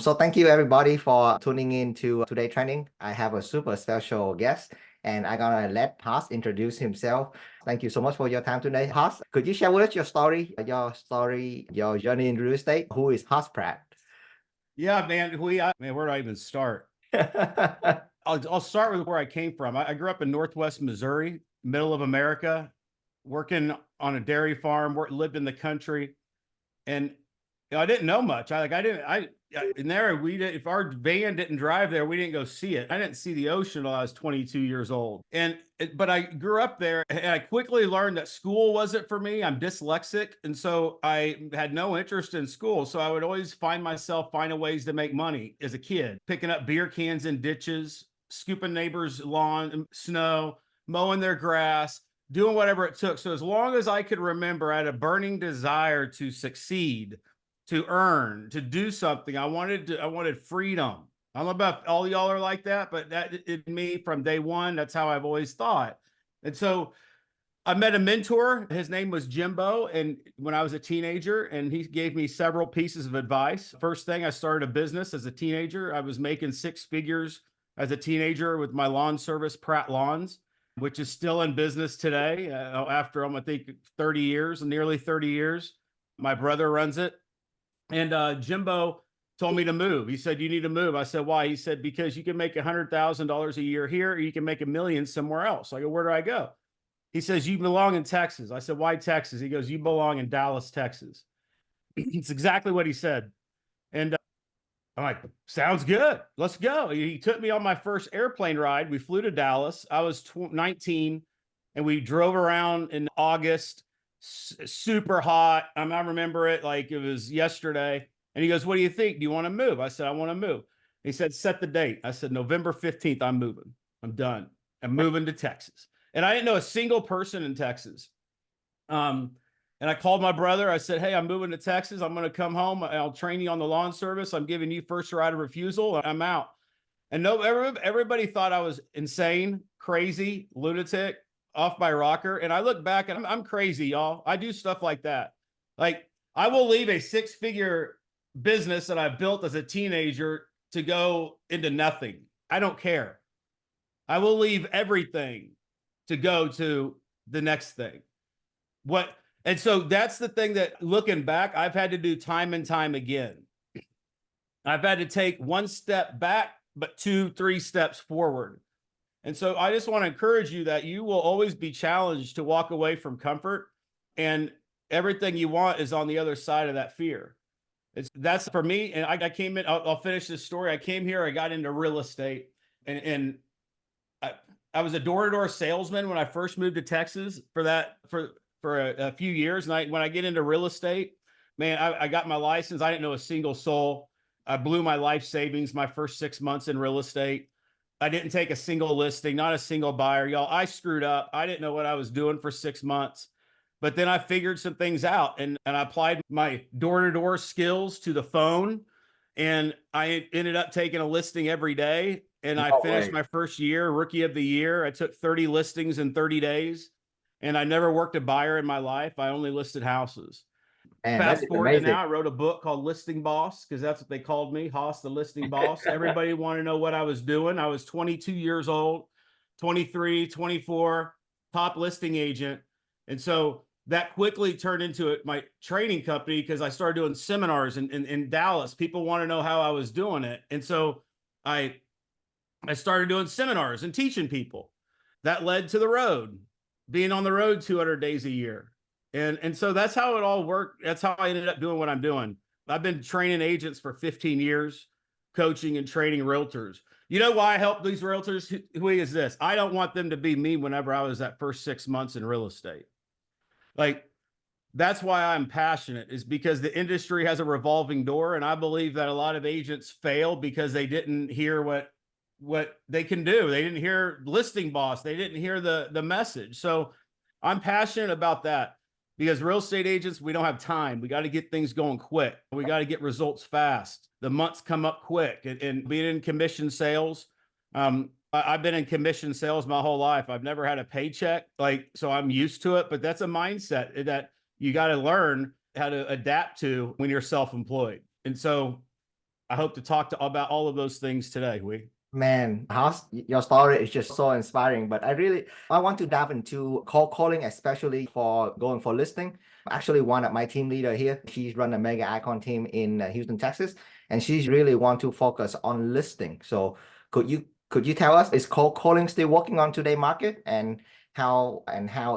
So thank you everybody for tuning in to today training. I have a super special guest and I'm gonna let Haas introduce himself. Thank you so much for your time today. Haas, could you share with us your journey in real estate? Who is Haas Pratt? Yeah, man. Man, where do I even start? I'll start with where I came from. I grew up in Northwest Missouri, middle of America, working on a dairy farm, lived in the country, and I didn't know much. If our van didn't drive there, we didn't go see it. I didn't see the ocean until I was 22 years old. But I grew up there and I quickly learned that school wasn't for me. I'm dyslexic. And so I had no interest in school. So I would always find ways to make money as a kid, picking up beer cans in ditches, scooping neighbors' lawn, snow, mowing their grass, doing whatever it took. So as long as I could remember, I had a burning desire to succeed, to earn, to do something. I wanted freedom. I don't know about all y'all are like that, but me from day one, that's how I've always thought. And so I met a mentor. His name was Jimbo. And when I was a teenager, and he gave me several pieces of advice. First thing, I started a business as a teenager. I was making six figures as a teenager with my lawn service, PRATT Lawns, which is still in business today after I think 30 years, nearly 30 years. My brother runs it. And Jimbo told me to move. He said, you need to move. I said, why? He said, because you can make $100,000 a year here, or you can make $1 million somewhere else. I go, where do I go? He says, you belong in Texas. I said, why Texas? He goes, you belong in Dallas, Texas. It's exactly what he said. And I'm like, sounds good. Let's go. He took me on my first airplane ride. We flew to Dallas. I was 19 and we drove around in August, super hot. I remember it like it was yesterday. And he goes, what do you think? Do you want to move? I said, I want to move. He said, set the date. I said, November 15th, I'm moving. I'm done. I'm moving to Texas. And I didn't know a single person in Texas. And I called my brother. I said, hey, I'm moving to Texas. I'm going to come home. I'll train you on the lawn service. I'm giving you first right of refusal. I'm out. And no, everybody thought I was insane, crazy, lunatic, off my rocker. And I look back and I'm crazy, y'all. I do stuff like that. Like I will leave a six-figure business that I built as a teenager to go into nothing. I don't care. I will leave everything to go to the next thing. And so that's the thing that looking back, I've had to do time and time again. I've had to take one step back, but 2-3 steps forward. And so I just want to encourage you that you will always be challenged to walk away from comfort, and everything you want is on the other side of that fear. That's for me. And I came in, I'll finish this story. I came here, I got into real estate, and I was a door-to-door salesman when I first moved to Texas for a few years. And when I get into real estate, man, I got my license. I didn't know a single soul. I blew my life savings my first 6 months in real estate. I didn't take a single listing, not a single buyer, y'all. I screwed up. I didn't know what I was doing for 6 months, but then I figured some things out, and I applied my door-to-door skills to the phone, and I ended up taking a listing every day. And I finished my first year, rookie of the year. I took 30 listings in 30 days. And I never worked a buyer in my life. I only listed houses. Man, fast forward to now, I wrote a book called Listing Boss, because that's what they called me, HOSS, the listing boss. Everybody wanted to know what I was doing. I was 22 years old, 23, 24, top listing agent. And so that quickly turned into my training company, because I started doing seminars in Dallas. People want to know how I was doing it. And so I started doing seminars and teaching people. That led to the road, being on the road 200 days a year. And so that's how it all worked. That's how I ended up doing what I'm doing. I've been training agents for 15 years, coaching and training realtors. You know why I help these realtors? Who is this? I don't want them to be me whenever I was that first 6 months in real estate. Like, that's why I'm passionate, is because the industry has a revolving door. And I believe that a lot of agents fail because they didn't hear what they can do. They didn't hear Listing Boss. They didn't hear the message. So I'm passionate about that, because real estate agents, we don't have time. We got to get things going quick. We got to get results fast. The months come up quick. And being in commission sales, I've been in commission sales my whole life. I've never had a paycheck, so I'm used to it. But that's a mindset that you got to learn how to adapt to when you're self-employed. And so I hope to talk about all of those things today. Man, Haas, your story is just so inspiring. But I want to dive into cold calling, especially for going for listing. Actually, one of my team leader here, she's run a mega icon team in Houston, Texas, and she's really want to focus on listing. So could you tell us, is cold calling still working on today market, and how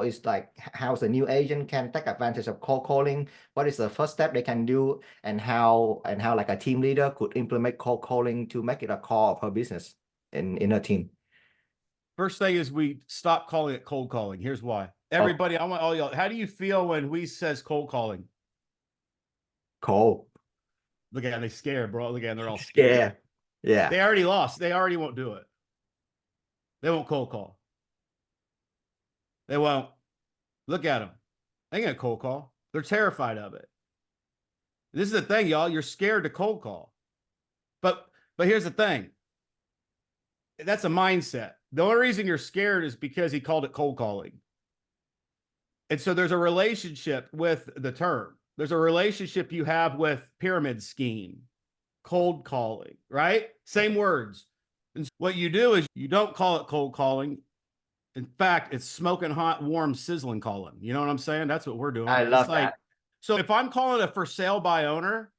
is like how the new agent can take advantage of cold calling? What is the first step they can do, and how like a team leader could implement cold calling to make it a core of her business in her team? First thing is we stop calling it cold calling. Here's why. Oh, Everybody, I want all y'all, how do you feel when we says cold calling? cold. Look at them, they scared, bro. Look at them, they're all scared. Yeah. They already lost. They already won't do it. They won't cold call. They won't. Look at them. They ain't gonna cold call. They're terrified of it. This is the thing, y'all. You're scared to cold call. But here's the thing. That's a mindset. The only reason you're scared is because he called it cold calling. And so there's a relationship with the term. There's a relationship you have with pyramid scheme, cold calling, right? Same words. And what you do is you don't call it cold calling. In fact, it's smoking hot, warm, sizzling calling. You know what I'm saying? That's what we're doing. I love that. So if I'm calling a for sale by owner,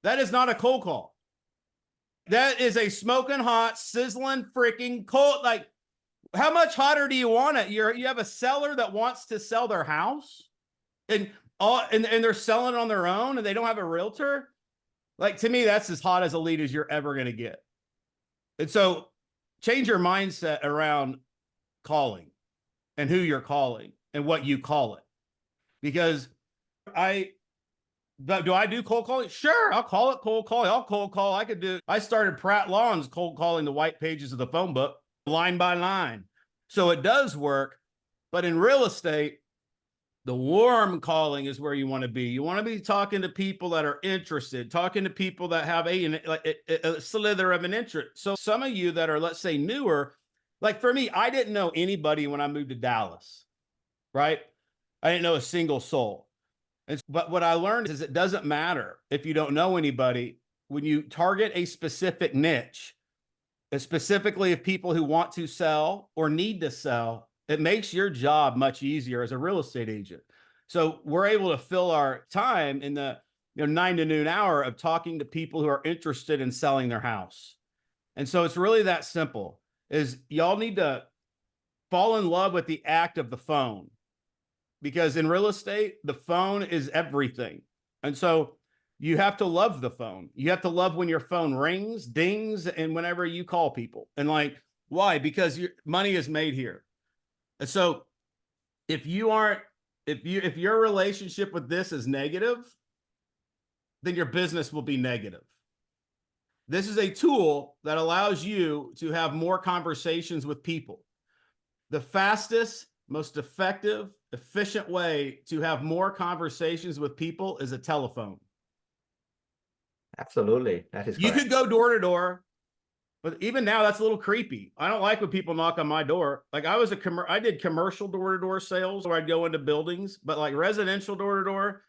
that is not a cold call. That is a smoking hot, sizzling freaking cold. Like, how much hotter do you want it? You have a seller that wants to sell their house, and they're selling it on their own, and they don't have a realtor. Like, to me, that's as hot as a lead as you're ever going to get. And so change your mindset around calling and who you're calling and what you call it. Because do I do cold calling? Sure, I'll call it cold calling. I'll cold call. I started PRATT Lawns cold calling the white pages of the phone book line by line. So it does work. But in real estate, the warm calling is where you want to be. You want to be talking to people that are interested, talking to people that have a slither of an interest. So some of you that are, let's say, newer, like for me, I didn't know anybody when I moved to Dallas, right? I didn't know a single soul. But what I learned is it doesn't matter if you don't know anybody. When you target a specific niche, and specifically of people who want to sell or need to sell, it makes your job much easier as a real estate agent. So we're able to fill our time in the 9 to noon hour of talking to people who are interested in selling their house. And so it's really that simple. Is y'all need to fall in love with the act of the phone, because in real estate, the phone is everything. And so you have to love the phone. You have to love when your phone rings, dings, and whenever you call people. And like, why? Because your money is made here. And so if your relationship with this is negative, then your business will be negative. This is a tool that allows you to have more conversations with people. The fastest, most effective, efficient way to have more conversations with people is a telephone. Absolutely. That is You correct. could go door to door, but even now that's a little creepy. I don't like when people knock on my door. Like I did commercial door to door sales where I'd go into buildings, but like residential door to door,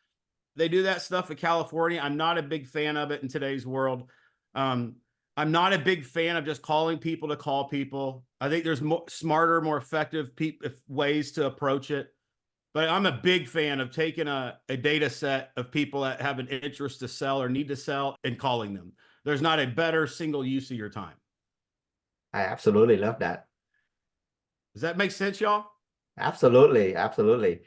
they do that stuff in California. I'm not a big fan of it in today's world. I'm not a big fan of just calling people to call people. I think there's smarter, more effective ways to approach it. But I'm a big fan of taking a data set of people that have an interest to sell or need to sell and calling them. There's not a better single use of your time. I absolutely love that. Does that make sense, y'all? Absolutely, absolutely.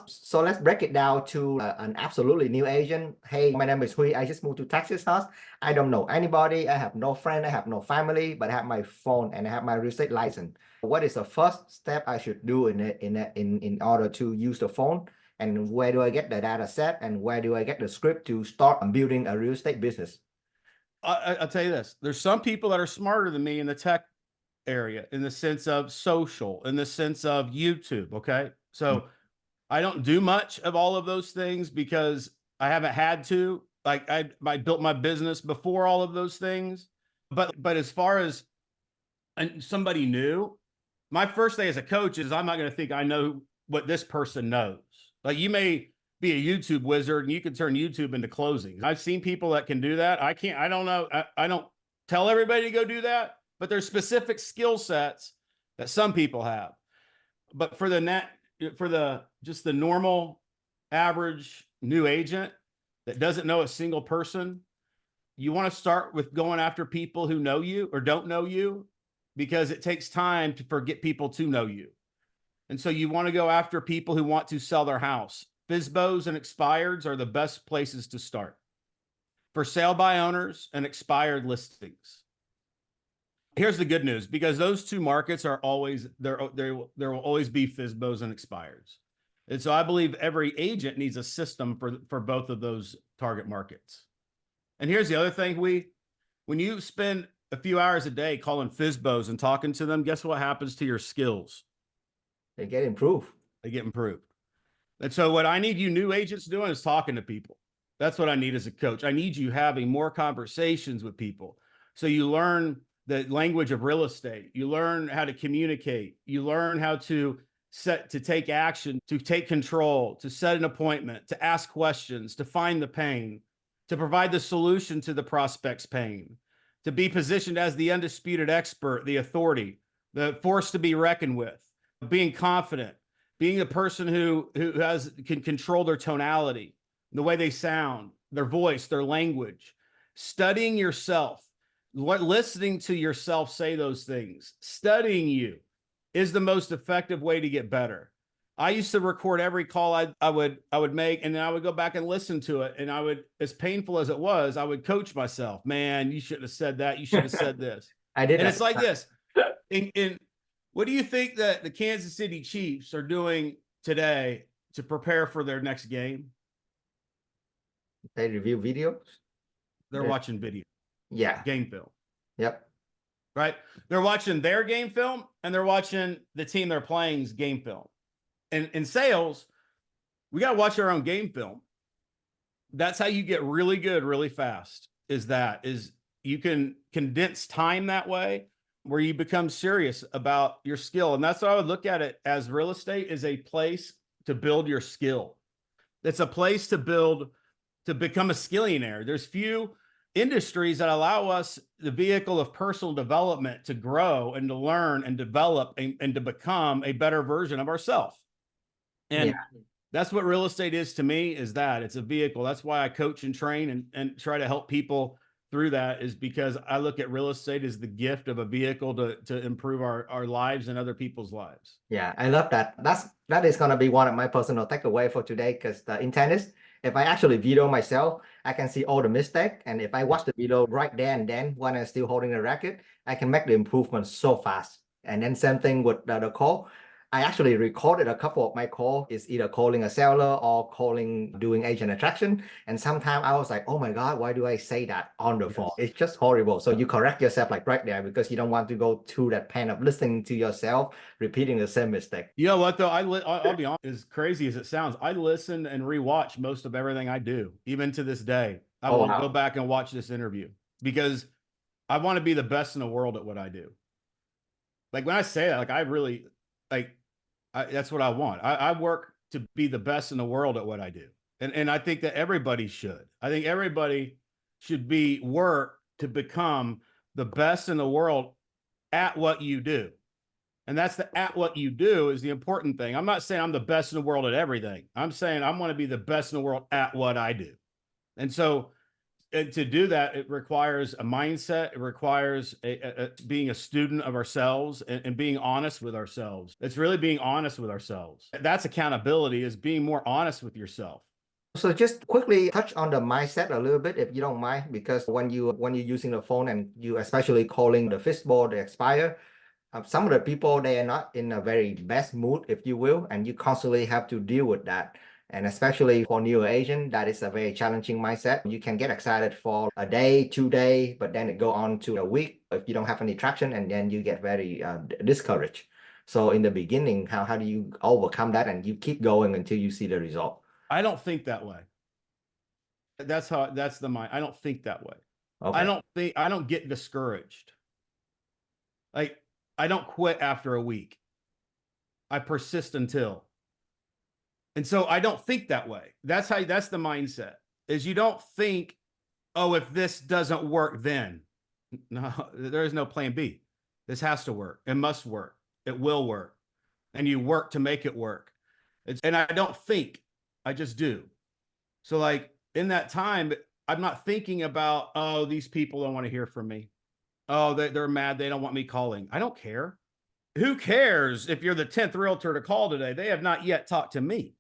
So let's break it down to an absolutely new agent. Hey, my name is Hui. I just moved to Texas, Hoss. I don't know anybody. I have no friend. I have no family, but I have my phone and I have my real estate license. What is the first step I should do in order to use the phone? And where do I get the data set? And where do I get the script to start building a real estate business? I'll tell you this. There's some people that are smarter than me in the tech area, in the sense of social, in the sense of YouTube. Okay. So I don't do much of all of those things because I haven't had to. Like I built my business before all of those things. But as far as somebody new, my first day as a coach is I'm not going to think I know what this person knows. Like you may be a YouTube wizard and you can turn YouTube into closings. I've seen people that can do that. I can't, I don't know. I don't tell everybody to go do that, but there's specific skill sets that some people have. But for just the normal average new agent that doesn't know a single person, you want to start with going after people who know you or don't know you, because it takes time for get people to know you. And so you want to go after people who want to sell their house. FSBOs and expireds are the best places to start for sale by owners and expired listings. Here's the good news, because those two markets are always there will always be FSBOs and expireds. And so I believe every agent needs a system for both of those target markets. And here's the other thing, when you spend a few hours a day calling FSBOs and talking to them, guess what happens to your skills? They get improved. They get improved. And so what I need you new agents doing is talking to people. That's what I need as a coach. I need you having more conversations with people. So you learn the language of real estate. You learn how to communicate. You learn how to take action, to take control, to set an appointment, to ask questions, to find the pain, to provide the solution to the prospect's pain, to be positioned as the undisputed expert, the authority, the force to be reckoned with, being confident, being the person who can control their tonality, the way they sound, their voice, their language, studying yourself, listening to yourself say those things. Studying you is the most effective way to get better. I used to record every call I would make, and then I would go back and listen to it. And I would, as painful as it was, I would coach myself. Man, you shouldn't have said that. You should have said this. I did. And it's like this. What do you think that the Kansas City Chiefs are doing today to prepare for their next game? They review videos. They're watching video. Yeah. Game film. Yep. Right. They're watching their game film, and they're watching the team they're playing's game film. And in sales, we got to watch our own game film. That's how you get really good really fast, is you can condense time that way, where you become serious about your skill. And that's what I would look at it as. Real estate is a place to build your skill. It's a place to become a skillionaire. There's few industries that allow us the vehicle of personal development to grow and to learn and develop and to become a better version of ourselves. And that's what real estate is to me, is that it's a vehicle. That's why I coach and train and try to help people through that, is because I look at real estate as the gift of a vehicle to improve our lives and other people's lives. Yeah, I love that. That is going to be one of my personal takeaway for today, because in tennis, if I actually video myself, I can see all the mistakes. And if I watch the video right there and then when I'm still holding the racket, I can make the improvement so fast. And then same thing with the call. I actually recorded a couple of my calls, is either calling a seller or doing agent attraction. And sometimes I was like, oh my God, why do I say that on the phone? It's just horrible. So you correct yourself like right there, because you don't want to go through that pain of listening to yourself, repeating the same mistake. You know what though? I'll be honest, as crazy as it sounds, I listen and rewatch most of everything I do, even to this day. I will go back and watch this interview, because I want to be the best in the world at what I do. Like when I say that, like I really that's what I want. I work to be the best in the world at what I do. And I think that everybody should. I think everybody should work to become the best in the world at what you do. And that's at what you do is the important thing. I'm not saying I'm the best in the world at everything. I'm saying I want to be the best in the world at what I do. And so to do that, it requires a mindset. It requires being a student of ourselves and being honest with ourselves. It's really being honest with ourselves. That's accountability, is being more honest with yourself. So just quickly touch on the mindset a little bit, if you don't mind, because when you're using the phone and you especially calling the fishbowl, the expire, some of the people, they are not in a very best mood, if you will, and you constantly have to deal with that. And especially for newer agent, that is a very challenging mindset. You can get excited for a day, 2 days, but then it go on to a week if you don't have any traction, and then you get very discouraged. So in the beginning, how do you overcome that and you keep going until you see the result? I don't think that way. That's the mind. I don't think that way. Okay. I don't get discouraged. Like I don't quit after a week. I persist until. And so I don't think that way. That's the mindset is you don't think, oh, if this doesn't work, then no, there is no plan B. This has to work. It must work. It will work. And you work to make it work. And I don't think, I just do. So like in that time, I'm not thinking about, oh, these people don't want to hear from me. Oh, they're mad. They don't want me calling. I don't care. Who cares if you're the 10th realtor to call today? They have not yet talked to me.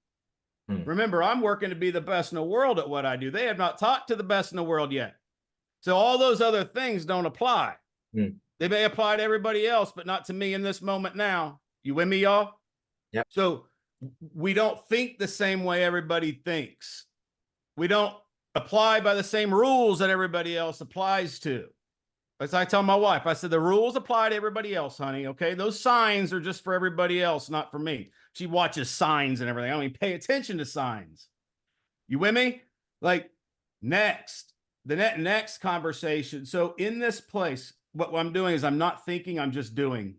Remember, I'm working to be the best in the world at what I do. They have not talked to the best in the world yet. So all those other things don't apply. They may apply to everybody else, but not to me in this moment now. You with me, y'all? Yeah. So we don't think the same way everybody thinks. We don't apply by the same rules that everybody else applies to. As I tell my wife, I said, the rules apply to everybody else, honey. Okay. Those signs are just for everybody else, not for me. She watches signs and everything. I don't even pay attention to signs. You with me? Like next, the next conversation. So in this place, what I'm doing is I'm not thinking, I'm just doing.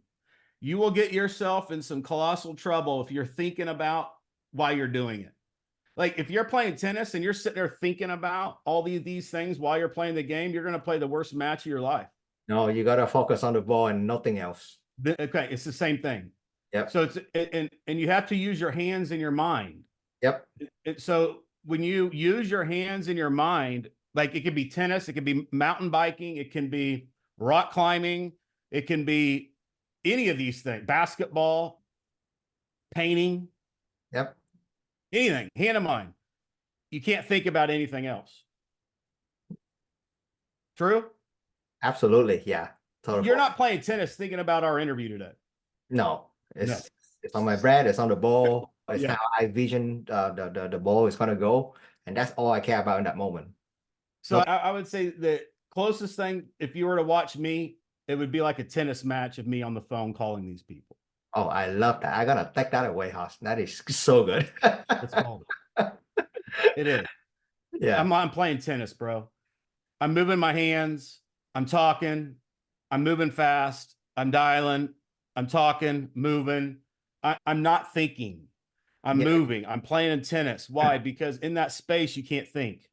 You will get yourself in some colossal trouble if you're thinking about why you're doing it. Like if you're playing tennis and you're sitting there thinking about all these things while you're playing the game, you're going to play the worst match of your life. No, you got to focus on the ball and nothing else. Okay. It's the same thing. Yep. So and you have to use your hands and your mind. Yep. So when you use your hands and your mind, like it could be tennis, it could be mountain biking, it can be rock climbing, it can be any of these things, basketball, painting. Yep. Anything, hand in mind. You can't think about anything else. True? Absolutely. Yeah. Totally. You're not playing tennis thinking about our interview today. No. It's on my bread, it's on the ball. It's Yeah. how I vision the ball is gonna go. And that's all I care about in that moment. So I would say the closest thing, if you were to watch me, it would be like a tennis match of me on the phone calling these people. Oh, I love that. I gotta take that away, HOSS. That is so good. It's called. It is. Yeah. I'm playing tennis, bro. I'm moving my hands. I'm talking. I'm moving fast. I'm dialing. I'm talking, moving. I'm not thinking. I'm moving. I'm playing in tennis. Why? Because in that space, you can't think.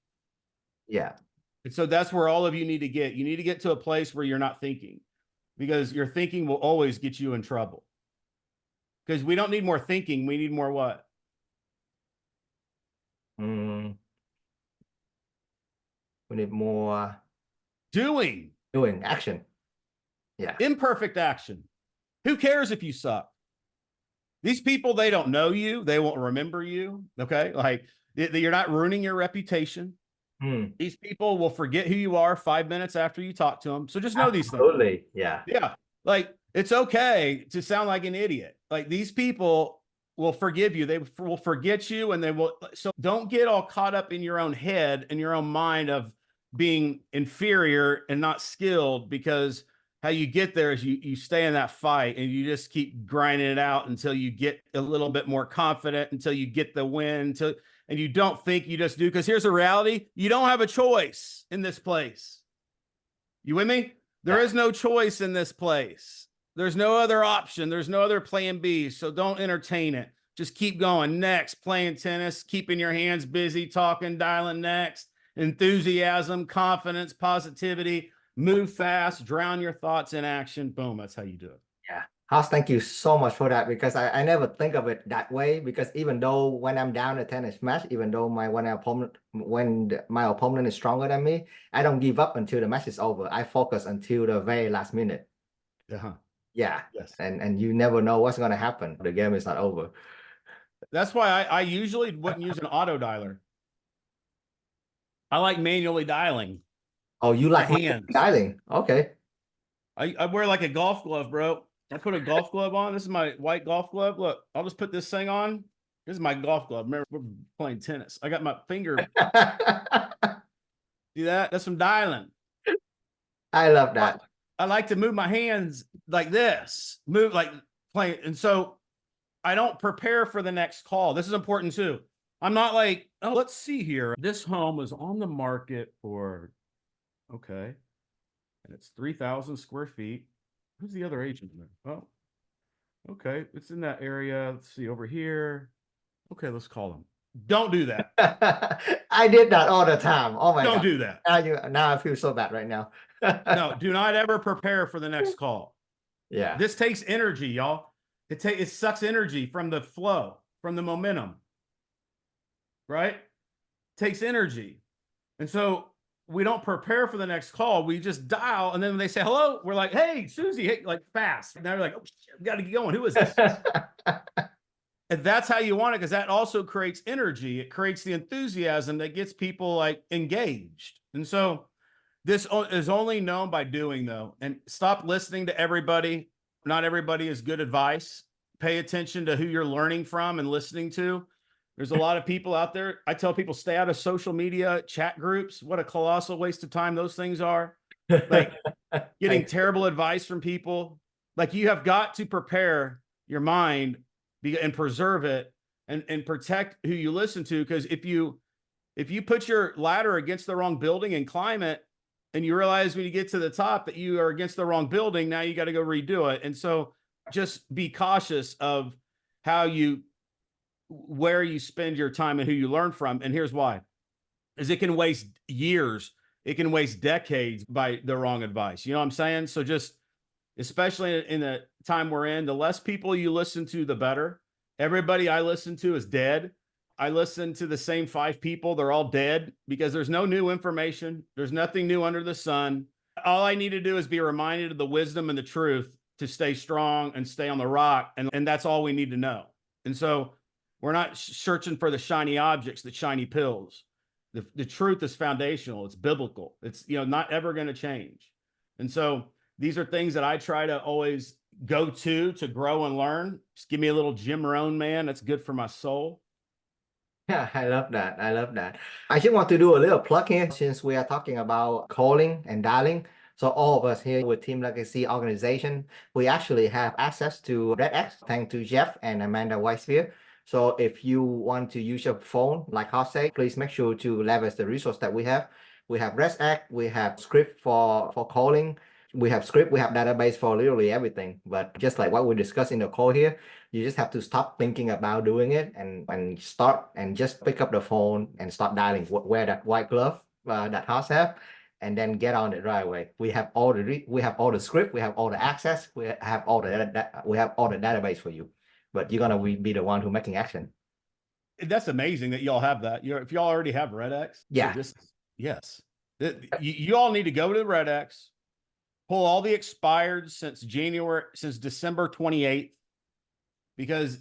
Yeah. And so that's where all of you need to get. You need to get to a place where you're not thinking, because your thinking will always get you in trouble. Because we don't need more thinking. We need more what? We need more Doing action. Yeah. Imperfect action. Who cares if you suck? These people, they don't know you. They won't remember you. Okay. Like you're not ruining your reputation. These people will forget who you are 5 minutes after you talk to them. So just know these things. Absolutely. Yeah. Yeah. Like it's okay to sound like an idiot. Like these people will forgive you. They will forget you, and they will. So don't get all caught up in your own head and your own mind of being inferior and not skilled, because how you get there is you stay in that fight and you just keep grinding it out until you get a little bit more confident, until you get the win, and you don't think, you just do. Because here's the reality. You don't have a choice in this place. You with me? There is no choice in this place. There's no other option. There's no other plan B. So don't entertain it. Just keep going. Next, playing tennis, keeping your hands busy, talking, dialing next. Enthusiasm, confidence, positivity, move fast, drown your thoughts in action. Boom. That's how you do it. Yeah. HOSS, thank you so much for that, because I never think of it that way. Because even though when I'm down a tennis match, even though when my opponent is stronger than me, I don't give up until the match is over. I focus until the very last minute. Yeah. Yes. And you never know what's gonna happen. The game is not over. That's why I usually wouldn't use an auto dialer. I like manually dialing. Oh, you like hands dialing? Okay. I wear like a golf glove, bro. I put a golf glove on. This is my white golf glove. Look, I'll just put this thing on. This is my golf glove. Remember, we're playing tennis. I got my finger. See that? That's some dialing. I love that. I like to move my hands like this, move like playing. And so I don't prepare for the next call. This is important too. I'm not like, oh, let's see here. This home is on the market for, okay. And it's 3,000 square feet. Who's the other agent there? Oh, okay. It's in that area. Let's see over here. Okay, let's call them. Don't do that. I did that all the time. Oh my Don't God. do that. Now I feel so bad right now. No, do not ever prepare for the next call. Yeah. This takes energy, y'all. It sucks energy from the flow, from the momentum, right? It takes energy. And so we don't prepare for the next call. We just dial. And then when they say hello, we're like, hey, Susie, hey, like fast. And now you're like, oh, shit, we got to get going. Who is this? And that's how you want it, because that also creates energy. It creates the enthusiasm that gets people like engaged. And so this is only known by doing, though. And stop listening to everybody. Not everybody is good advice. Pay attention to who you're learning from and listening to. There's a lot of people out there. I tell people, stay out of social media chat groups. What a colossal waste of time those things are. Like getting terrible advice from people. Like, you have got to prepare your mind and preserve it and protect who you listen to. Because if you put your ladder against the wrong building and climb it, and you realize when you get to the top that you are against the wrong building, now you got to go redo it. And so just be cautious of where you spend your time and who you learn from. And here's why: is it can waste years, it can waste decades by the wrong advice. You know what I'm saying? So just, especially in the time we're in, the less people you listen to, the better. Everybody I listen to is dead. I listen to the same 5 people. They're all dead because there's no new information. There's nothing new under the sun. All I need to do is be reminded of the wisdom and the truth to stay strong and stay on the rock. And that's all we need to know. And so we're not searching for the shiny objects, the shiny pills. The truth is foundational. It's biblical. It's, not ever going to change. And so these are things that I try to always go to grow and learn. Just give me a little Jim Rohn, man. That's good for my soul. Yeah, I love that. I love that. I just want to do a little plug here since we are talking about calling and dialing. So all of us here with Team Legacy organization, we actually have access to RedX, thanks to Jeff and Amanda Weisfield. So if you want to use your phone, like HOSS say, please make sure to leverage the resource that we have. We have RedX, we have script for calling, we have script, we have database for literally everything. But just like what we discussed in the call here, you just have to stop thinking about doing it and start and just pick up the phone and start dialing. Wear that white glove that HOSS have, and then get on it right away. We have all the script, we have all the access, we have all the database for you. But you're gonna be the one who making action. That's amazing that y'all have that. If y'all already have RedX, Yeah. so yes, you all need to go to RedX, pull all the expired since December 28th, because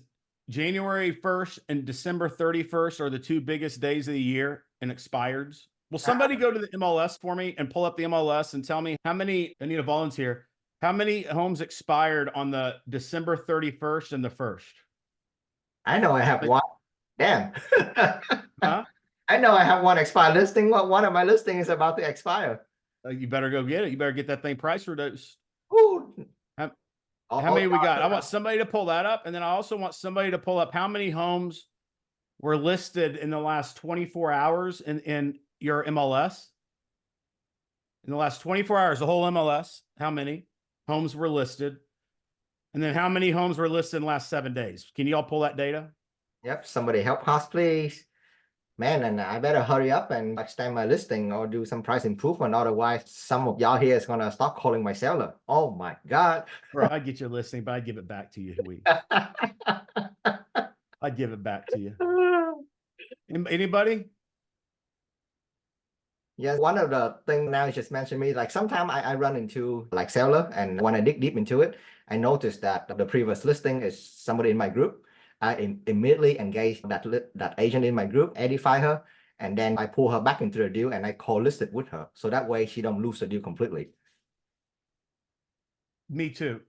January 1st and December 31st are the 2 biggest days of the year in expireds. Will somebody go to the MLS for me and pull up the MLS and tell me how many? I need a volunteer. How many homes expired on the December 31st and the 1st? I know I have one. Damn. Huh? I know I have one expired listing. One of my listings is about to expire. You better go get it. You better get that thing price reduced. Ooh. How many we got? I want somebody to pull that up. And then I also want somebody to pull up how many homes were listed in the last 24 hours in your MLS. In the last 24 hours, the whole MLS, how many homes were listed? And then how many homes were listed in the last 7 days? Can you all pull that data? Yep. Somebody help us, please. Man, and I better hurry up and extend my listing or do some price improvement. Otherwise, some of y'all here is gonna start calling my seller. Oh my God. Or I'd get your listing, but I'd give it back to you. I'd give it back to you. Anybody? Yes, one of the things now you just mentioned me, like sometimes I run into like seller, and when I dig deep into it, I noticed that the previous listing is somebody in my group. I immediately engage that agent in my group, edify her, and then I pull her back into the deal and I co-listed with her. So that way she don't lose the deal completely. Me too.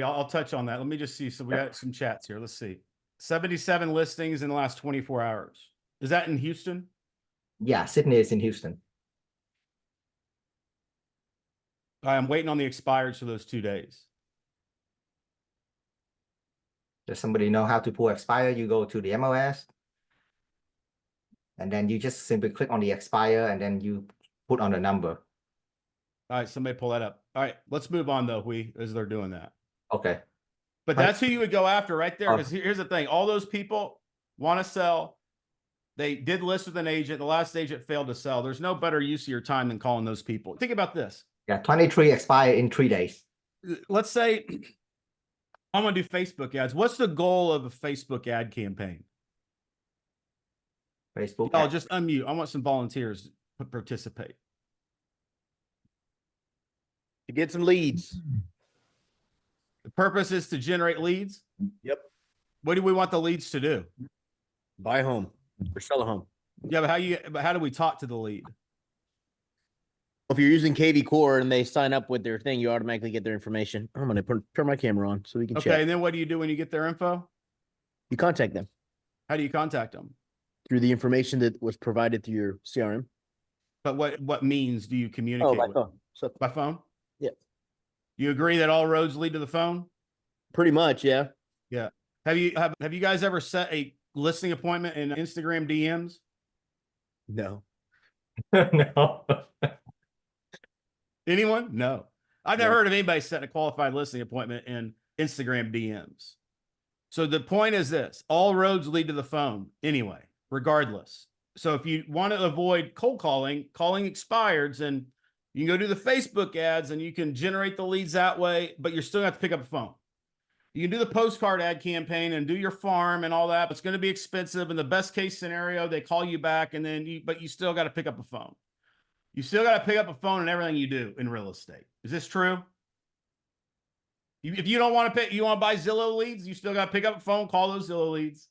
I'll touch on that. Let me just see. So we got some chats here. Let's see. 77 listings in the last 24 hours. Is that in Houston? Yeah, Sydney is in Houston. I'm waiting on the expireds for those 2 days. Does somebody know how to pull expire? You go to the MLS, and then you just simply click on the expire, and then you put on the number. All right, somebody pull that up. All right, let's move on though, as they're doing that. Okay. But that's who you would go after right there. Because here's the thing: all those people, want to sell. They did list with an agent. The last agent failed to sell. There's no better use of your time than calling those people. Think about this. Yeah, 23 expire in 3 days. Let's say I'm going to do Facebook ads. What's the goal of a Facebook ad campaign? Facebook. I'll just unmute. I want some volunteers to participate. To get some leads. The purpose is to generate leads. Yep. What do we want the leads to do? Buy a home or sell a home. Yeah, but how do we talk to the lead? If you're using KV Core and they sign up with their thing, you automatically get their information. I'm going to turn my camera on so we can Okay, chat. and then what do you do when you get their info? You contact them How do you contact them? through the information that was provided through your CRM. But what means do you communicate Oh, by with? phone. So By phone? Yeah. You agree that all roads lead to the phone? pretty much, yeah. Yeah. Have you guys ever set a listing appointment in Instagram DMs? No. No. Anyone? No. I've never No. heard of anybody setting a qualified listing appointment in Instagram DMs. So the point is this: all roads lead to the phone anyway, regardless. So if you want to avoid cold calling expireds, and you can go do the Facebook ads and you can generate the leads that way, but you're still gonna have to pick up a phone. You can do the postcard ad campaign and do your farm and all that, but it's going to be expensive. In the best case scenario, they call you back and then but you still got to pick up a phone. You still got to pick up a phone in everything you do in real estate. Is this true? If you don't want to pay, you want to buy Zillow leads, you still got to pick up a phone, call those Zillow leads.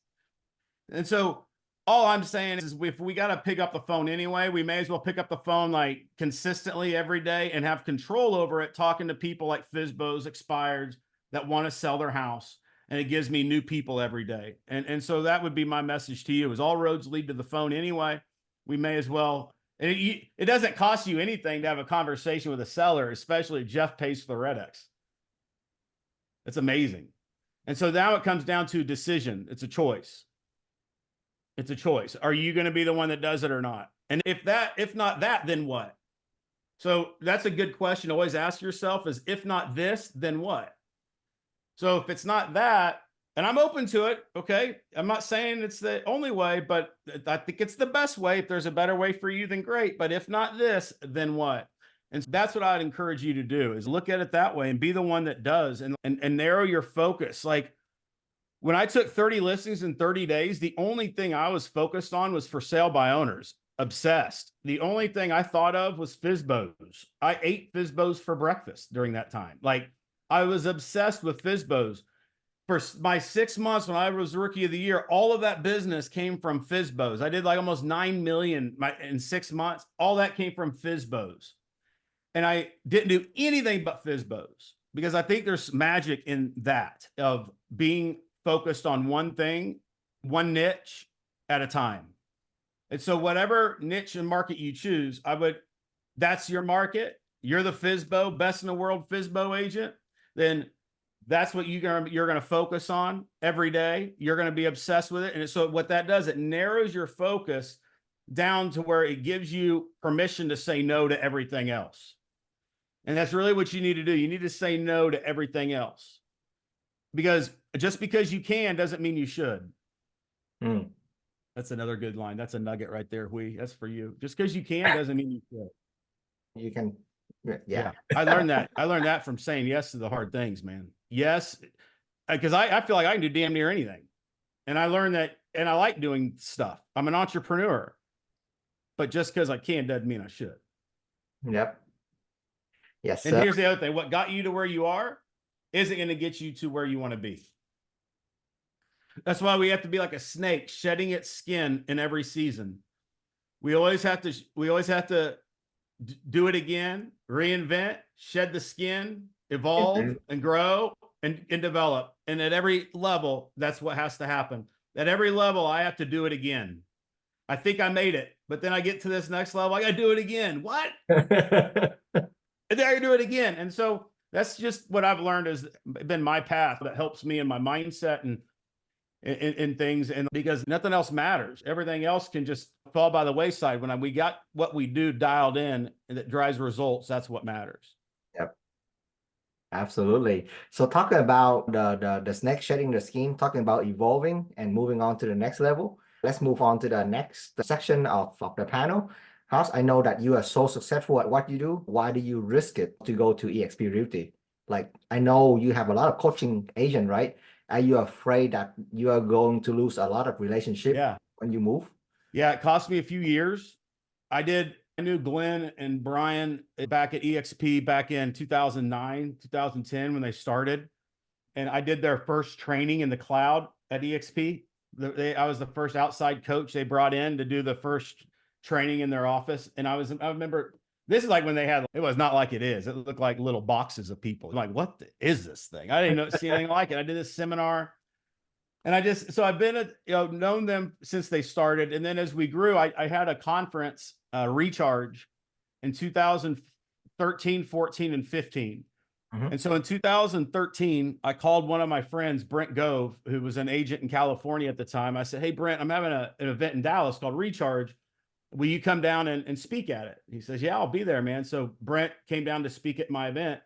And so all I'm saying is if we got to pick up the phone anyway, we may as well pick up the phone like consistently every day and have control over it, talking to people like FSBOs, expireds, that want to sell their house, and it gives me new people every day. And so that would be my message to you: is all roads lead to the phone anyway. We may as well, and it doesn't cost you anything to have a conversation with a seller, especially if Jeff pays for the Red-X. It's amazing. And so now it comes down to a decision. It's a choice. It's a choice. Are you going to be the one that does it or not? And if not that, then what? So that's a good question to always ask yourself: is if not this, then what? So if it's not that, and I'm open to it, okay? I'm not saying it's the only way, but I think it's the best way. If there's a better way for you, then great. But if not this, then what? And that's what I'd encourage you to do, is look at it that way and be the one that does, and narrow your focus. Like when I took 30 listings in 30 days, the only thing I was focused on was for sale by owners. Obsessed. The only thing I thought of was FSBOs. I ate FSBOs for breakfast during that time. Like, I was obsessed with FSBOs. For my 6 months when I was rookie of the year, all of that business came from FSBOs. I did like almost 9 million in 6 months. All that came from FSBOs. And I didn't do anything but FSBOs, because I think there's magic in that, of being focused on one thing, one niche at a time. And so whatever niche and market you choose, that's your market. You're the FSBO, best in the world FSBO agent. Then that's what you're going to focus on every day. You're going to be obsessed with it. And so what that does, it narrows your focus down to where it gives you permission to say no to everything else. And that's really what you need to do. You need to say no to everything else, because just because you can doesn't mean you should. That's another good line. That's a nugget right there. That's for you. Just because you can doesn't mean you should. You can. Yeah. I learned that from saying yes to the hard things, man. Yes. Because I feel like I can do damn near anything. And I learned that, and I like doing stuff. I'm an entrepreneur, but just because I can doesn't mean I should. Yep. Yes. And here's the other thing: what got you to where you are isn't going to get you to where you want to be. That's why we have to be like a snake, shedding its skin in every season. We always have to do it again, reinvent, shed the skin, evolve, and grow and develop. And at every level, that's what has to happen. At every level, I have to do it again. I think I made it, but then I get to this next level, I got to do it again. What? And then I do it again. And so that's just what I've learned has been my path that helps me in my mindset and in things. And because nothing else matters, everything else can just fall by the wayside. When we got what we do dialed in and that drives results, that's what matters. Yep. Absolutely. So talking about the snake shedding the skin, talking about evolving and moving on to the next level. Let's move on to the next section of the panel. House, I know that you are so successful at what you do. Why do you risk it to go to EXP Realty? Like I know you have a lot of coaching agent, right? Are you afraid that you are going to lose a lot of relationship Yeah. when you move? Yeah. It cost me a few years. I knew Glenn and Brian back at EXP back in 2009, 2010 when they started. And I did their first training in the cloud at EXP. I was the first outside coach they brought in to do the first training in their office. And I remember this is like when it was not like it is. It looked like little boxes of people. I'm like, what is this thing? I didn't see anything like it. I did this seminar. And so I've been, known them since they started. And then as we grew, I had a conference, Recharge in 2013, 14, and 15. And so in 2013, I called one of my friends, Brent Gove, who was an agent in California at the time. I said, hey, Brent, I'm having an event in Dallas called Recharge. Will you come down and speak at it? He says, yeah, I'll be there, man. So Brent came down to speak at my event.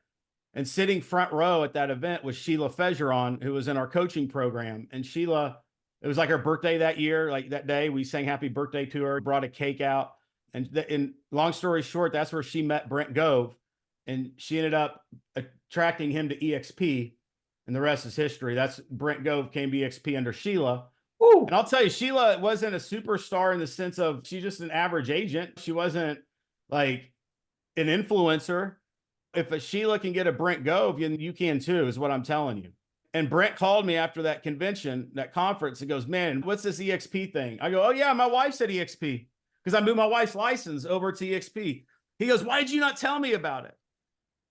And sitting front row at that event was Sheila Fejeron, who was in our coaching program. And Sheila, it was like her birthday that year, like that day, we sang happy birthday to her, brought a cake out. And long story short, that's where she met Brent Gove. And she ended up attracting him to EXP. And the rest is history. That's Brent Gove came to EXP under Sheila. Ooh. And I'll tell you, Sheila wasn't a superstar in the sense of she's just an average agent. She wasn't like an influencer. If a Sheila can get a Brent Gove, you can too, is what I'm telling you. And Brent called me after that convention, that conference, and goes, man, what's this EXP thing? I go, oh yeah, my wife's at EXP because I moved my wife's license over to EXP. He goes, why did you not tell me about it?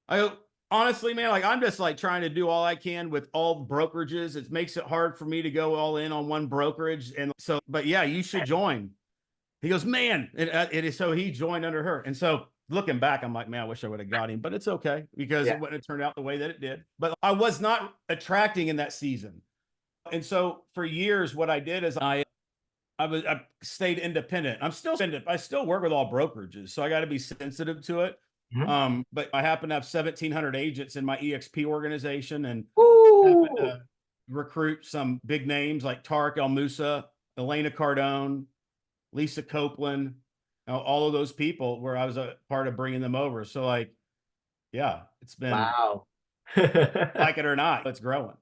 I go, honestly, man, like I'm just like trying to do all I can with all brokerages. It makes it hard for me to go all in on one brokerage. And so, but yeah, you should join. He goes, man, it is. So he joined under her. And so looking back, I'm like, man, I wish I would have got him, but it's okay because it wouldn't have turned out the way that it did. But I was not attracting in that season. And so for years, what I did is I stayed independent. I still work with all brokerages. So I got to be sensitive to it. Mm-hmm. But I happen to have 1,700 agents in my EXP organization and happen to recruit some big names like Tarek El Moussa, Elena Cardone, Lisa Copeland, all of those people where I was a part of bringing them over. So like, yeah, it's been, wow. Like it or not, it's growing.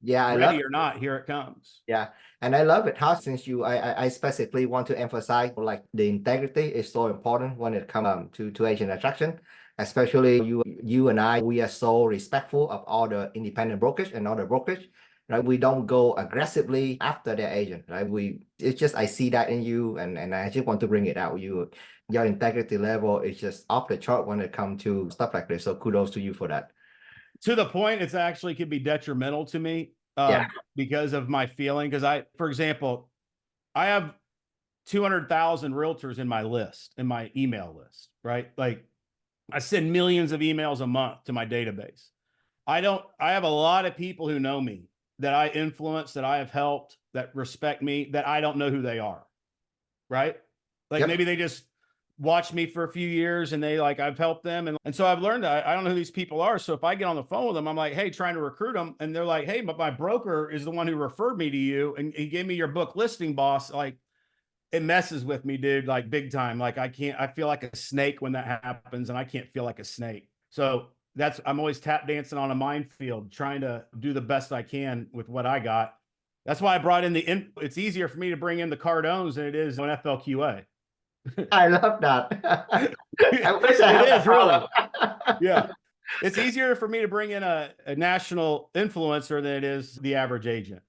Yeah, ready or not, here it comes. Yeah, and I love it. How since I specifically want to emphasize like the integrity is so important when it comes to agent attraction, especially you and I. We are so respectful of all the independent brokerage and all the brokerage. Right, we don't go aggressively after their agent. Right, it's just I see that in you, and I just want to bring it out. Your integrity level is just off the chart when it comes to stuff like this. So kudos to you for that. To the point, it's actually could be detrimental to me because of my feeling. Because for example, I have 200,000 realtors in my list, in my email list, right? Like I send millions of emails a month to my database. I have a lot of people who know me that I influence, that I have helped, that respect me, that I don't know who they are, right? Like maybe they just watch me for a few years and I've helped them. And so I've learned that I don't know who these people are. So if I get on the phone with them, I'm like, hey, trying to recruit them. And they're like, hey, but my broker is the one who referred me to you. And he gave me your book listing, boss. Like it messes with me, dude, like big time. Like I feel like a snake when that happens and I can't feel like a snake. So I'm always tap dancing on a minefield, trying to do the best I can with what I got. That's why I brought in it's easier for me to bring in the Cardones than it is on FLQA. I love that. I wish I it is really. Yeah. It's easier for me to bring in a national influencer than it is the average agent.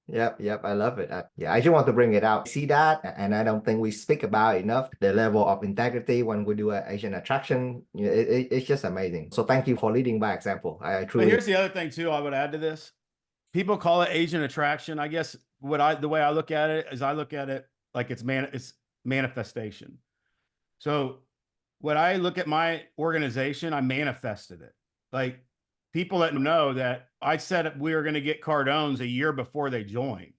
Yep. I love it. I just want to bring it out. See that, and I don't think we speak about it enough. The level of integrity when we do an agent attraction, it's just amazing. So thank you for leading by example. I truly. But here's the other thing too. I would add to this. People call it agent attraction. I guess the way I look at it is I look at it like it's manifestation. So when I look at my organization, I manifested it. Like people that know that I said we were going to get Cardones a year before they joined.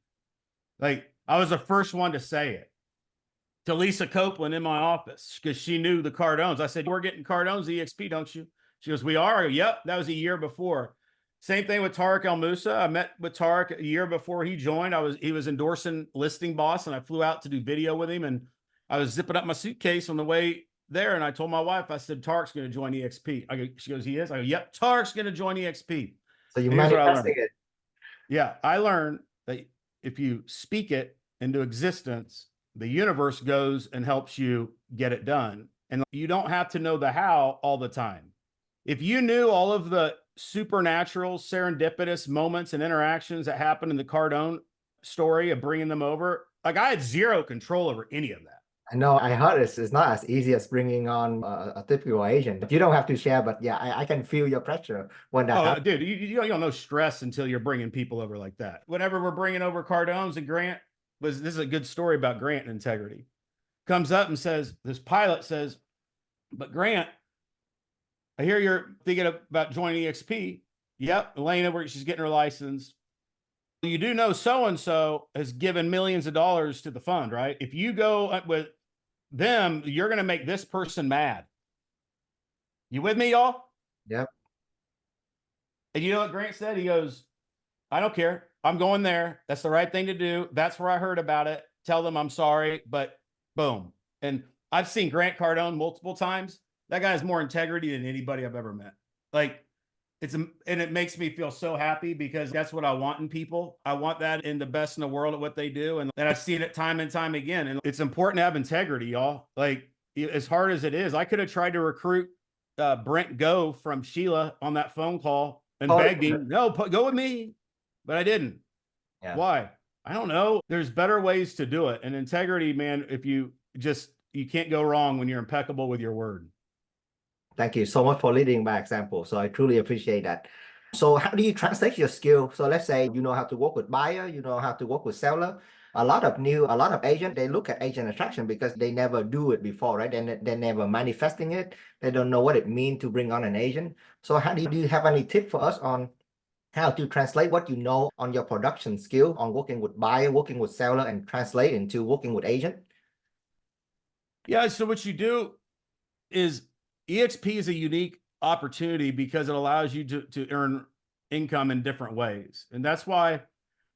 Like I was the first one to say it to Lisa Copeland in my office because she knew the Cardones. I said, we're getting Cardones EXP, don't you? She goes, we are. Yep. That was a year before. Same thing with Tariq El Musa. I met with Tariq a year before he joined. He was endorsing Listing Boss, and I flew out to do video with him, and I was zipping up my suitcase on the way there, and I told my wife, I said, Tariq's going to join EXP. She goes, he is? I go, yep, Tariq's going to join EXP. So you And here's what I manifesting learned. it. Yeah, I learned that if you speak it into existence, the universe goes and helps you get it done. And you don't have to know the how all the time. If you knew all of the supernatural, serendipitous moments and interactions that happened in the Cardone story of bringing them over, like I had zero control over any of that. I know I heard it's not as easy as bringing on a typical agent. You don't have to share, but yeah, I can feel your pressure when that happens. Dude, you don't know stress until you're bringing people over like that. Whenever we're bringing over Cardones and Grant, this is a good story about Grant and integrity. Comes up and says, this pilot says, but Grant, I hear you're thinking about joining EXP. Yep, Elena, she's getting her license. You do know so-and-so has given millions of dollars to the fund, right? If you go with them, you're going to make this person mad. You with me, y'all? Yep. And you know what Grant said? He goes, I don't care. I'm going there. That's the right thing to do. That's where I heard about it. Tell them I'm sorry, but boom. And I've seen Grant Cardone multiple times. That guy has more integrity than anybody I've ever met. Like, and it makes me feel so happy because that's what I want in people. I want that in the best in the world at what they do. And I've seen it time and time again. And it's important to have integrity, y'all. Like, as hard as it is, I could have tried to recruit Brent Go from Sheila on that phone call and begged him, no, go with me. But I didn't. Yeah. Why? I don't know. There's better ways to do it. And integrity, man, you can't go wrong when you're impeccable with your word. Thank you so much for leading by example. So I truly appreciate that. So how do you translate your skill? So let's say you know how to work with buyer, you know how to work with seller. A lot of agents, they look at agent attraction because they never do it before, right? They're never manifesting it. They don't know what it means to bring on an agent. So how do you have any tip for us on how to translate what you know on your production skill on working with buyer, working with seller, and translate into working with agent? Yeah, so what you do is EXP is a unique opportunity because it allows you to earn income in different ways. And that's why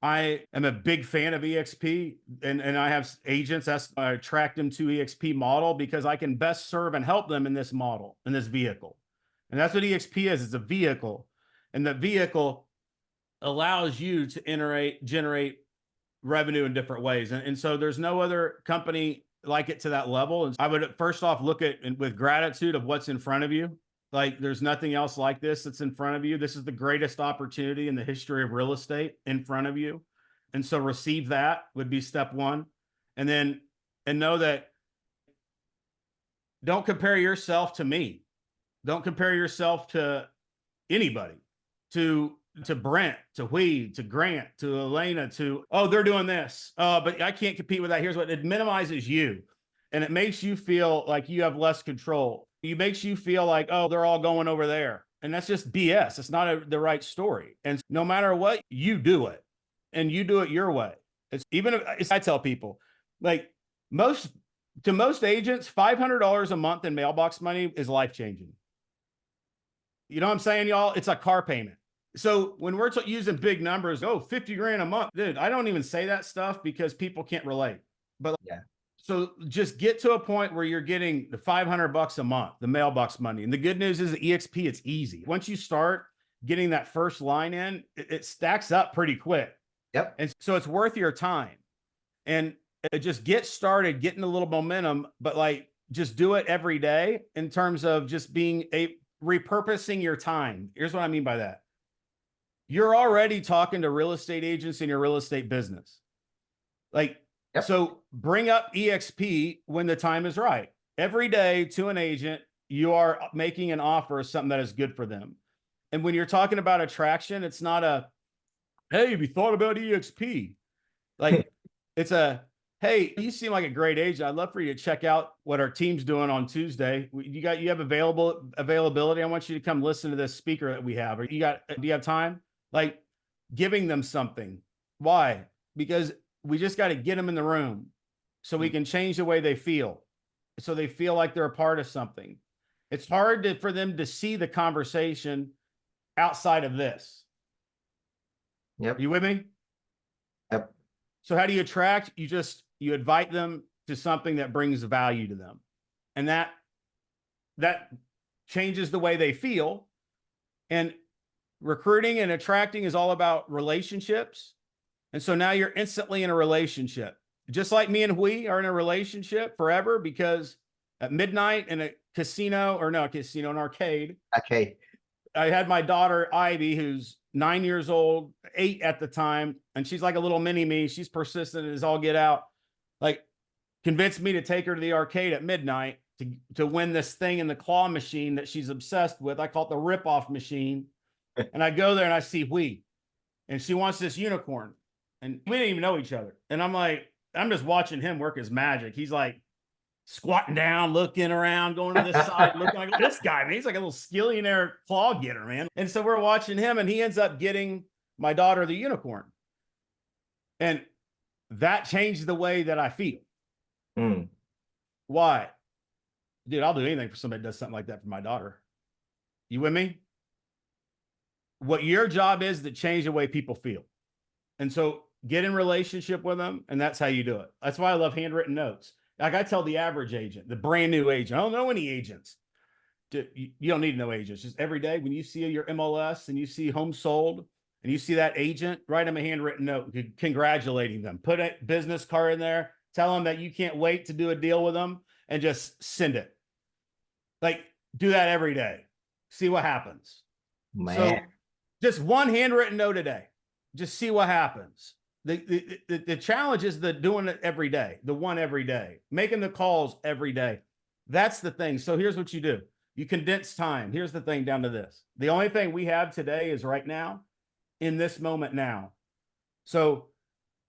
I am a big fan of EXP and I have agents I attract them to EXP model because I can best serve and help them in this model, in this vehicle. And that's what EXP is. It's a vehicle. And the vehicle allows you to generate revenue in different ways. And so there's no other company like it to that level. And I would first off look at with gratitude of what's in front of you. Like there's nothing else like this that's in front of you. This is the greatest opportunity in the history of real estate in front of you. And so receive that would be step one. And then, and know that don't compare yourself to me. Don't compare yourself to anybody, to Brent, to to Grant, to Elena, oh, they're doing this. But I can't compete with that. Here's what it minimizes you. And it makes you feel like you have less control. It makes you feel like, oh, they're all going over there. And that's just BS. It's not the right story. And no matter what, you do it and you do it your way. I tell people like to most agents, $500 a month in mailbox money is life-changing. You know what I'm saying, y'all? It's a car payment. So when we're using big numbers, 50 grand a month, dude, I don't even say that stuff because people can't relate. But yeah. So just get to a point where you're getting the $500 a month, the mailbox money. And the good news is the EXP, it's easy. Once you start getting that first line in, it stacks up pretty quick. Yep. And so it's worth your time. And just get started, getting a little momentum, but like just do it every day in terms of just repurposing your time. Here's what I mean by that. You're already talking to real estate agents in your real estate business. Like, yep. So bring up EXP when the time is right. Every day to an agent, you are making an offer of something that is good for them. And when you're talking about attraction, it's not hey, have you thought about EXP? Like it's hey, you seem like a great agent. I'd love for you to check out what our team's doing on Tuesday. You have availability. I want you to come listen to this speaker that we have. Do you have time? Like giving them something. Why? Because we just got to get them in the room so we can change the way they feel. So they feel like they're a part of something. It's hard for them to see the conversation outside of this. Yep. You with me? Yep. So how do you attract? You invite them to something that brings value to them. And that changes the way they feel. And recruiting and attracting is all about relationships. And so now you're instantly in a relationship, just like me and we are in a relationship forever, because at midnight in a casino, or no, casino, an arcade. Okay. I had my daughter, Ivy, who's 9 years old, 8 at the time. And she's like a little mini me. She's persistent as all get out. Like, convinced me to take her to the arcade at midnight to win this thing in the claw machine that she's obsessed with. I call it the rip-off machine. And I go there and I see Wee, and she wants this unicorn, and we didn't even know each other. And I'm like, I'm just watching him work his magic. He's like squatting down, looking around, going to this side, looking like this guy, man. He's like a little skillionaire claw getter, man. And so we're watching him, and he ends up getting my daughter the unicorn. And that changed the way that I feel. Mm. Why? Dude, I'll do anything for somebody that does something like that for my daughter. You with me? What your job is to change the way people feel. And so get in relationship with them, and that's how you do it. That's why I love handwritten notes. Like I tell the average agent, the brand new agent, I don't know any agents. You don't need to know agents. Just every day when you see your MLS and you see home sold and you see that agent, write them a handwritten note congratulating them. Put a business card in there. Tell them that you can't wait to do a deal with them, and just send it. Like, do that every day. See what happens. Man. So just one handwritten note a day. Just see what happens. The challenge is doing it every day, the one every day, making the calls every day. That's the thing. So here's what you do. You condense time. Here's the thing down to this. The only thing we have today is right now, in this moment now. So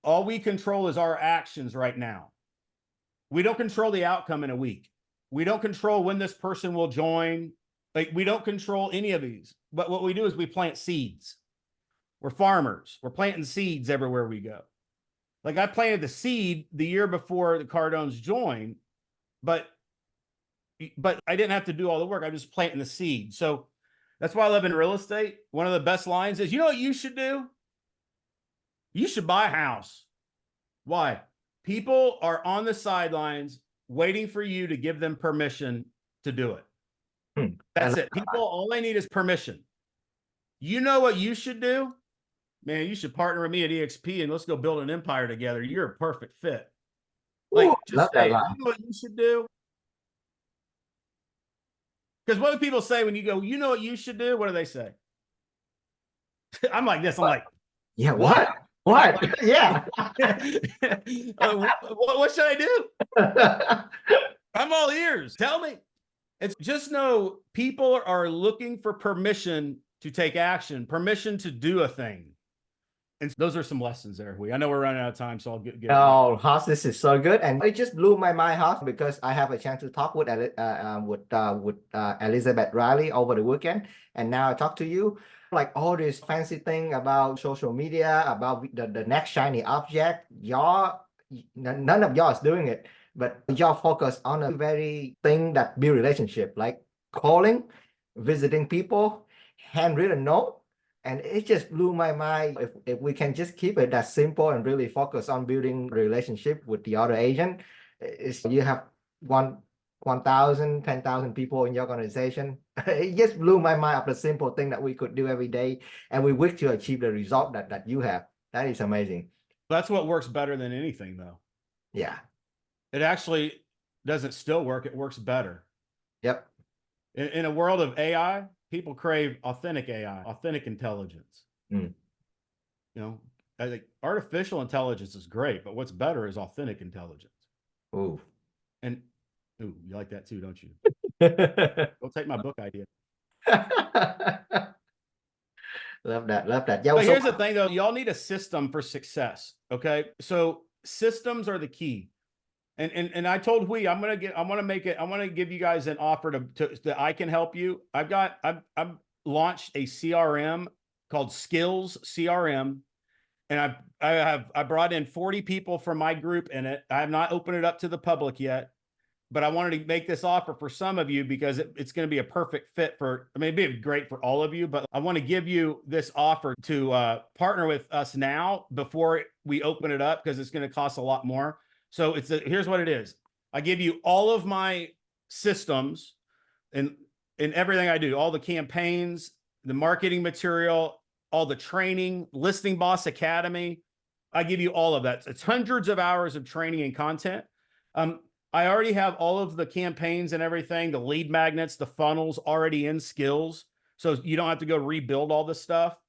all we control is our actions right now. We don't control the outcome in a week. We don't control when this person will join. Like, we don't control any of these. But what we do is we plant seeds. We're farmers. We're planting seeds everywhere we go. Like, I planted the seed the year before the Cardones joined, but I didn't have to do all the work. I'm just planting the seed. So that's why I live in real estate. One of the best lines is, you know what you should do? You should buy a house. Why? People are on the sidelines waiting for you to give them permission to do it. That's it. People, all they need is permission. You know what you should do? Man, you should partner with me at EXP and let's go build an empire together. You're a perfect fit. Like, just say, you know what you should do? Because what do people say when you go, you know what you should do? What do they say? I'm like this. I'm like, yeah, what? What? Yeah. What should I do? I'm all ears. Tell me. It's just know people are looking for permission to take action, permission to do a thing. And those are some lessons there. I know we're running out of time, so I'll get Oh, HOSS, this is so good, and it just blew my mind, HOSS, because I have a chance to talk with Elizabeth Riley over the weekend, and now I talk to you. Like all this fancy thing about social media, about the next shiny object, none of y'all is doing it, but y'all focus on a very thing that build relationship, like calling, visiting people, handwritten note. And it just blew my mind. If we can just keep it that simple and really focus on building relationship with the other agent, you have 1,000, 10,000 people in your organization. It just blew my mind of the simple thing that we could do every day, and we wish to achieve the result that you have. That is amazing. That's what works better than anything, though. Yeah. It actually doesn't still work. It works better. Yep. In a world of AI, people crave authentic AI, authentic intelligence. You know, I think artificial intelligence is great, but what's better is authentic intelligence. Ooh. And you like that too, don't you? Don't take my book idea. Love that. Love that. Yeah. But here's the thing, though. Y'all need a system for success. Okay, so systems are the key. And I told I want to give you guys an offer that I can help you. I've launched a CRM called SKILLSCRM, and I brought in 40 people from my group in it. I have not opened it up to the public yet, but I wanted to make this offer for some of you because it's going to be a perfect fit for, I mean, it'd be great for all of you, but I want to give you this offer to partner with us now before we open it up because it's going to cost a lot more. So here's what it is. I give you all of my systems and everything I do, all the campaigns, the marketing material, all the training, Listing Boss Academy. I give you all of that. It's hundreds of hours of training and content. I already have all of the campaigns and everything, the lead magnets, the funnels already in Skills. So you don't have to go rebuild all this stuff.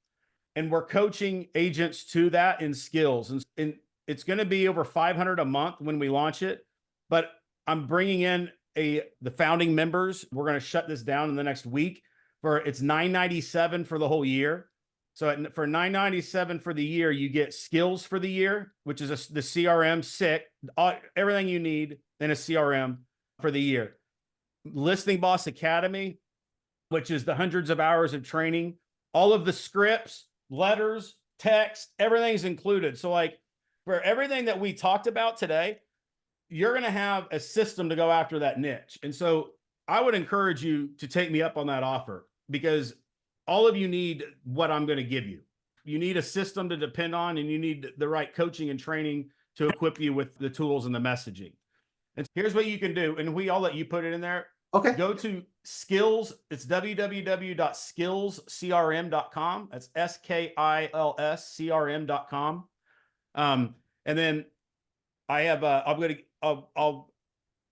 And we're coaching agents to that in Skills. And it's going to be over $500 a month when we launch it. But I'm bringing in the founding members. We're going to shut this down in the next week. It's $997 for the whole year. So for $997 for the year, you get Skills for the year, which is the CRM, everything you need in a CRM for the year. Listing Boss Academy, which is the hundreds of hours of training, all of the scripts, letters, text, everything's included. So like for everything that we talked about today, you're going to have a system to go after that niche. And so I would encourage you to take me up on that offer because all of you need what I'm going to give you. You need a system to depend on, and you need the right coaching and training to equip you with the tools and the messaging. And here's what you can do. And I'll let you put it in there. Okay. Go to Skills. It's www.skillscrm.com. That's SKILLSCRM.com. And then I have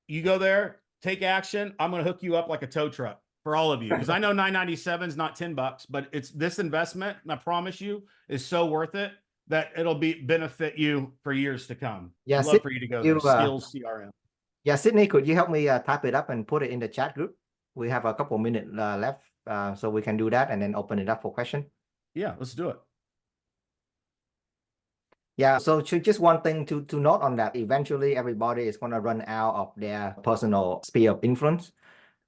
you go there, take action. I'm going to hook you up like a tow truck for all of you. Because I know $997 is not $10, but it's this investment, and I promise you, is so worth it that it'll benefit you for years to come. Yeah, I'd love for you to go there. Skills CRM. Yeah, Sydney, could you help me type it up and put it in the chat group? We have a couple minutes left, so we can do that and then open it up for question. Yeah, let's do it. Yeah, so just one thing to note on that, eventually everybody is going to run out of their personal sphere of influence.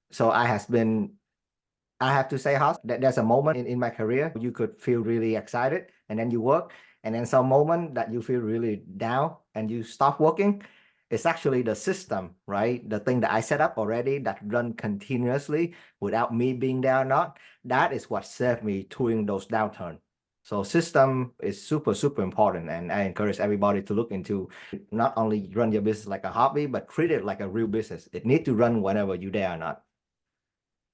So I have to say, HOSS, that there's a moment in my career you could feel really excited and then you work, and then some moment that you feel really down and you stop working. It's actually the system, right? The thing that I set up already that run continuously without me being there or not. That is what saved me during those downturns. So system is super, super important. And I encourage everybody to look into not only run your business like a hobby, but treat it like a real business. It needs to run whenever you're there or not.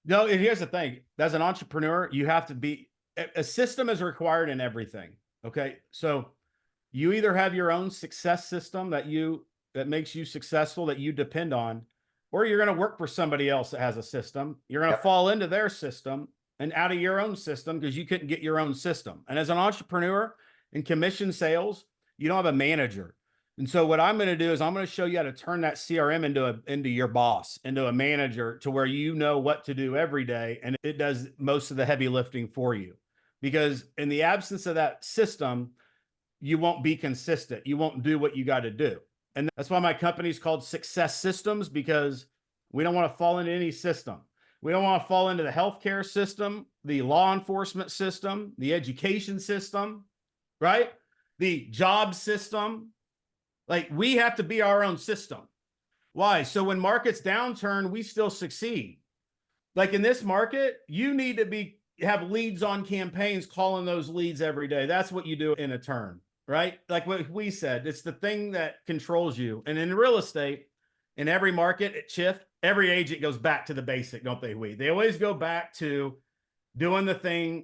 No, and here's the thing. As an entrepreneur, you have to be, a system is required in everything. Okay. So you either have your own success system that makes you successful, that you depend on, or you're going to work for somebody else that has a system. You're going to fall into their system and out of your own system because you couldn't get your own system. And as an entrepreneur in commission sales, you don't have a manager. And so what I'm going to do is I'm going to show you how to turn that CRM into your boss, into a manager, to where you know what to do every day. And it does most of the heavy lifting for you, because in the absence of that system, you won't be consistent. You won't do what you got to do. And that's why my company is called Success Systems, because we don't want to fall into any system. We don't want to fall into the healthcare system, the law enforcement system, the education system, right? The job system. Like, we have to be our own system. Why? So when markets downturn, we still succeed. Like in this market, you need to have leads on campaigns, calling those leads every day. That's what you do in a turn, right? Like what we said, it's the thing that controls you. And in real estate, in every market, it shifts. Every agent goes back to the basic, don't they? They always go back to doing the thing,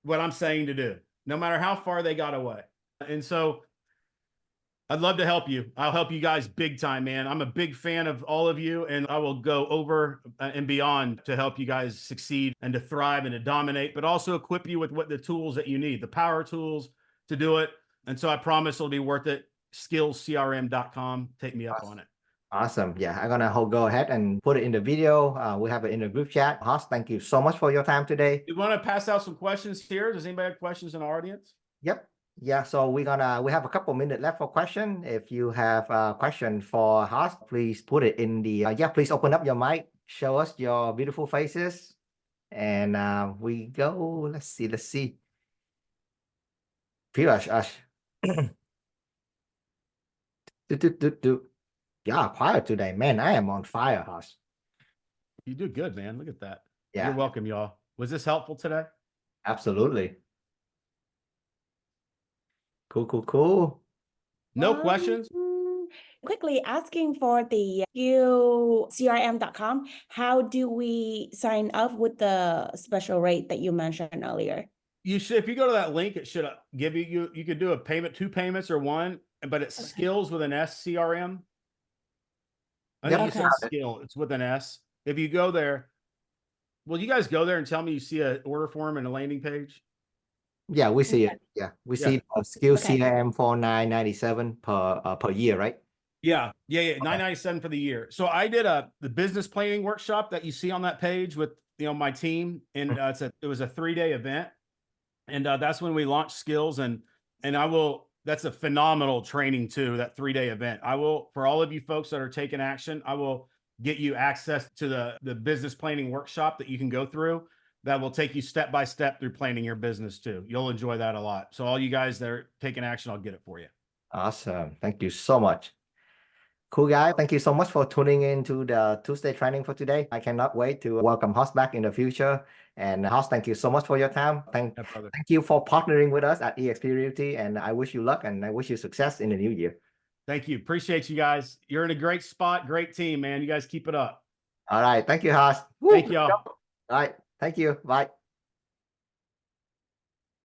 what I'm saying to do, no matter how far they got away. And so I'd love to help you. I'll help you guys big time, man. I'm a big fan of all of you, and I will go over and beyond to help you guys succeed and to thrive and to dominate, but also equip you with the tools that you need, the power tools to do it. And so I promise it'll be worth it. SKILLSCRM.com. Take me up on it. Awesome. Yeah, I'm gonna go ahead and put it in the video. We have it in the group chat. HOSS, thank you so much for your time today. You want to pass out some questions here? Does anybody have questions in the audience? Yep. Yeah, so we have a couple minutes left for question. If you have a question for HOSS, please put it in the please open up your mic, show us your beautiful faces, and we go. Let's see. Pirash. Yeah, quiet today, man. I am on fire, Hoss. You do good, man. Look at that. Yeah. You're welcome, y'all. Was this helpful today? Absolutely. Cool, cool, cool. No questions? Quickly asking for the SKILLCRM.com. How do we sign up with the special rate that you mentioned earlier? You should, if you go to that link, it should give you could do a payment, 2 payments or 1, but it's skills with an S CRM. I think Yep. you said Okay. skill. It's with an S. If you go there, will you guys go there and tell me you see an order form and a landing page? Yeah, we see it. Yeah, we Yeah. see skill Okay. CRM for $9.97 per year, right? Yeah. $9.97 for the year. So I did the business planning workshop that you see on that page with my team, and it was a 3-day event, and that's when we launched skills, and that's a phenomenal training too. That 3-day event. I will, for all of you folks that are taking action, I will get you access to the business planning workshop that you can go through. That will take you step by step through planning your business too. You'll enjoy that a lot. So all you guys that are taking action, I'll get it for you. Awesome. Thank you so much. Cool guy. Thank you so much for tuning in to the Tuesday training for today. I cannot wait to welcome Hoss back in the future. And Hoss, thank you so much for your time. Thank you for partnering with us at eXp Realty. And I wish you luck and I wish you success in the new year. Thank you. Appreciate you guys. You're in a great spot. Great team, man. You guys keep it up. All right. Thank you, Hoss. Thank y'all. All right. Thank you. Bye.